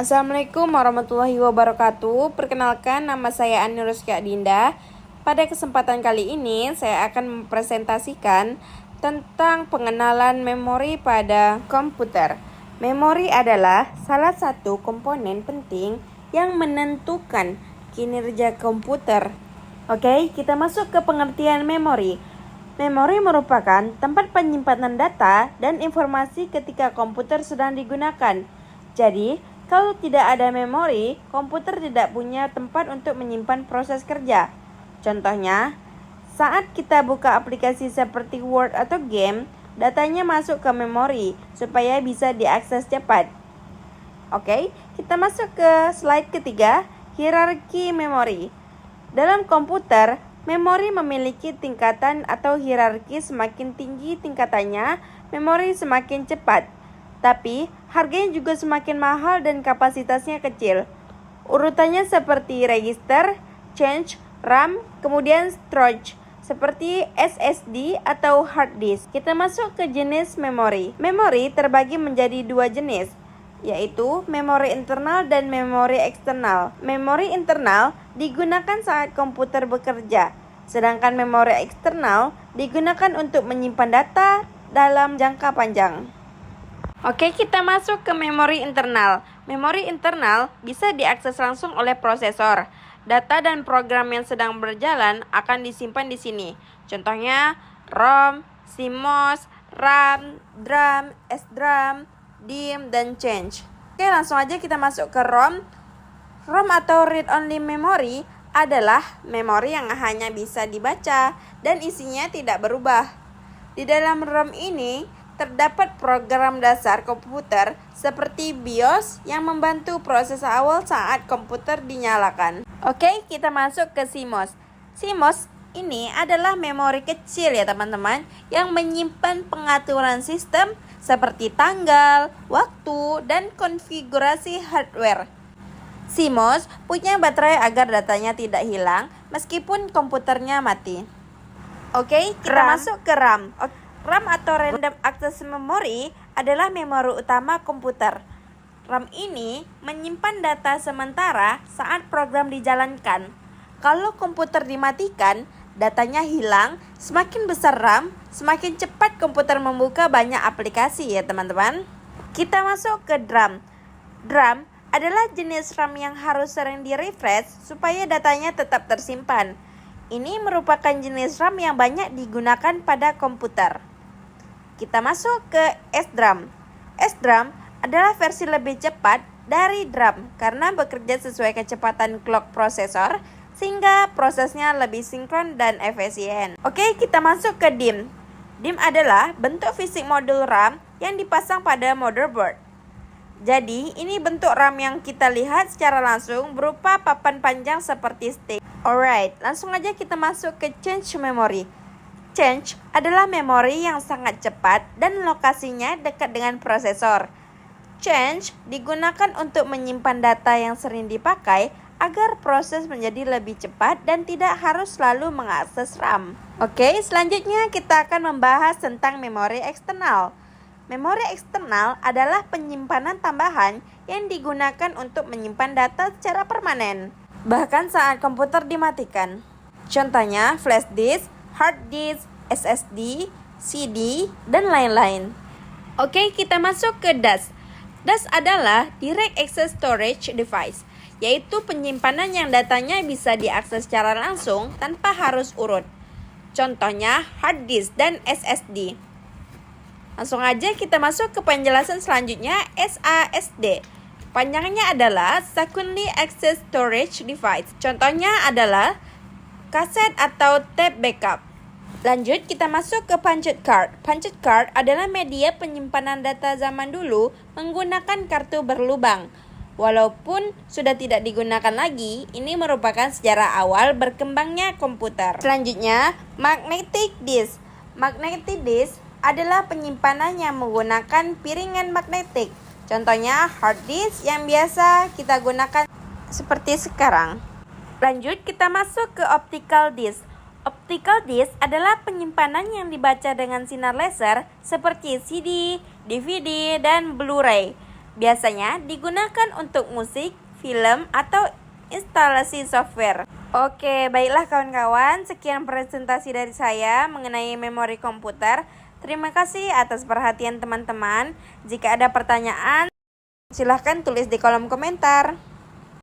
Assalamualaikum warahmatullahi wabarakatuh. Perkenalkan, nama saya Ani Ruskia Dinda. Pada kesempatan kali ini saya akan mempresentasikan tentang pengenalan memori pada komputer. Memori adalah salah satu komponen penting yang menentukan kinerja komputer. Oke, kita masuk ke pengertian memori. Memori merupakan tempat penyimpanan data dan informasi ketika komputer sedang digunakan. Jadi, kalau tidak ada memori, komputer tidak punya tempat untuk menyimpan proses kerja. Contohnya, saat kita buka aplikasi seperti Word atau game, datanya masuk ke memori supaya bisa diakses cepat. Oke, kita masuk ke slide ketiga, hierarki memori. Dalam komputer, memori memiliki tingkatan atau hierarki. Semakin tinggi tingkatannya, memori semakin cepat. Tapi, harganya juga semakin mahal dan kapasitasnya kecil. Urutannya seperti register, change, RAM, kemudian storage, seperti SSD atau hard disk. Kita masuk ke jenis memori. Memori terbagi menjadi dua jenis, yaitu memori internal dan memori eksternal. Memori internal digunakan saat komputer bekerja, sedangkan memori eksternal digunakan untuk menyimpan data dalam jangka panjang. Oke, kita masuk ke memori internal. Memori internal bisa diakses langsung oleh prosesor. Data dan program yang sedang berjalan akan disimpan di sini. Contohnya ROM, CMOS, RAM, DRAM, SDRAM, DIMM, dan change. Oke, langsung aja kita masuk ke ROM. ROM atau read only memory adalah memori yang hanya bisa dibaca dan isinya tidak berubah. Di dalam ROM ini terdapat program dasar komputer seperti BIOS yang membantu proses awal saat komputer dinyalakan. Oke, kita masuk ke CMOS. CMOS ini adalah memori kecil ya teman-teman, yang menyimpan pengaturan sistem seperti tanggal, waktu, dan konfigurasi hardware. CMOS punya baterai agar datanya tidak hilang meskipun komputernya mati. Oke, kita masuk ke RAM. RAM atau Random Access Memory adalah memori utama komputer. RAM ini menyimpan data sementara saat program dijalankan. Kalau komputer dimatikan, datanya hilang. Semakin besar RAM, semakin cepat komputer membuka banyak aplikasi ya teman-teman. Kita masuk ke DRAM. DRAM adalah jenis RAM yang harus sering di-refresh supaya datanya tetap tersimpan. Ini merupakan jenis RAM yang banyak digunakan pada komputer. Kita masuk ke SDRAM. SDRAM adalah versi lebih cepat dari DRAM karena bekerja sesuai kecepatan clock prosesor sehingga prosesnya lebih sinkron dan efisien. Oke, kita masuk ke DIMM. DIMM adalah bentuk fisik modul RAM yang dipasang pada motherboard. Jadi, ini bentuk RAM yang kita lihat secara langsung berupa papan panjang seperti stick. Alright, langsung aja kita masuk ke change memory. Change adalah memori yang sangat cepat dan lokasinya dekat dengan prosesor. Change digunakan untuk menyimpan data yang sering dipakai agar proses menjadi lebih cepat dan tidak harus selalu mengakses RAM. Oke, selanjutnya kita akan membahas tentang memori eksternal. Memori eksternal adalah penyimpanan tambahan yang digunakan untuk menyimpan data secara permanen, bahkan saat komputer dimatikan. Contohnya flash disk, hard disk, SSD, CD, dan lain-lain. Oke, kita masuk ke DAS. DAS adalah Direct Access Storage Device, yaitu penyimpanan yang datanya bisa diakses secara langsung tanpa harus urut. Contohnya hard disk dan SSD. Langsung aja kita masuk ke penjelasan selanjutnya, SASD. Panjangnya adalah Secondary Access Storage Device. Contohnya adalah kaset atau tape backup. Lanjut, kita masuk ke punched card. Punched card adalah media penyimpanan data zaman dulu menggunakan kartu berlubang. Walaupun sudah tidak digunakan lagi, ini merupakan sejarah awal berkembangnya komputer. Selanjutnya, magnetic disk. Magnetic disk adalah penyimpanan yang menggunakan piringan magnetik. Contohnya hard disk yang biasa kita gunakan seperti sekarang. Lanjut, kita masuk ke optical disk. Optical disk adalah penyimpanan yang dibaca dengan sinar laser seperti CD, DVD, dan Blu-ray. Biasanya digunakan untuk musik, film, atau instalasi software. Oke, baiklah kawan-kawan, sekian presentasi dari saya mengenai memori komputer. Terima kasih atas perhatian teman-teman. Jika ada pertanyaan, silahkan tulis di kolom komentar.